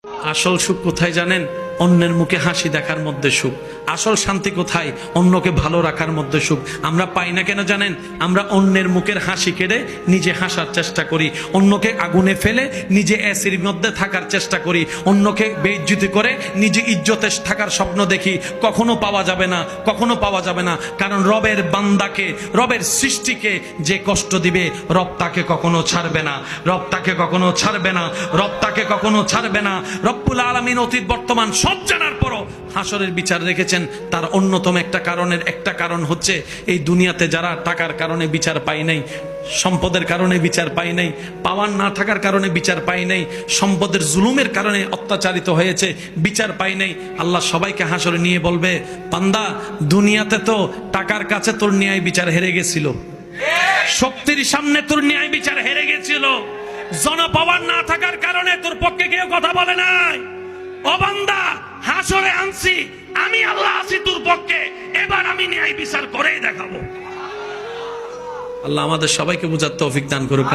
আসল সুখ কোথায় জানেন? অন্যের মুখে হাসি দেখার মধ্যে সুখ। আসল শান্তি কোথায়? অন্যকে ভালো রাখার মধ্যে সুখ। আমরা পাই না কেন জানেন? আমরা অন্যের মুখের হাসি কেড়ে নিজে হাসার চেষ্টা করি, অন্যকে আগুনে ফেলে নিজে অ্যাসির মধ্যে থাকার চেষ্টা করি, অন্যকে বেইজ্জতি করে নিজে ইজ্জতে থাকার স্বপ্ন দেখি। কখনো পাওয়া যাবে না, কখনো পাওয়া যাবে না। কারণ রবের বান্দাকে, রবের সৃষ্টিকে যে কষ্ট দিবে, রব তাকে কখনো ছাড়বে না, রব তাকে কখনো ছাড়বে না, রব তাকে কখনো ছাড়বে না। রব্বুল আলামিন অতীত বর্তমান সব জানার পরও হাসরের বিচার রেখেছেন। তার অন্যতম একটা কারণ হচ্ছে এই দুনিয়াতে যারা টাকার কারণে বিচার পায় নাই, সম্পদের কারণে বিচার পায় নাই, পাওয়ার না থাকার কারণে বিচার পায় নাই, সম্পদের জুলুমের কারণে অত্যাচারিত হয়েছে, বিচার পায় নাই। আল্লাহ সবাইকে হাসরে নিয়ে বলবে, বান্দা দুনিয়াতে তো টাকার কাছে তোর ন্যায় বিচার হেরে গেছিল, শক্তির সামনে তোর ন্যায় বিচার হেরে গেছিল, জনপাওয়ার না থাকার কারণে তোর পক্ষে কেউ কথা বলে নাই। ও বান্দা, হাসরে আনছি আমি, আল্লাহ আছি তোর পক্ষে, এবার আমি ন্যায় বিচার করেই দেখাবো। আল্লাহ আমাদের সবাইকে বুঝার তৌফিক দান করুক।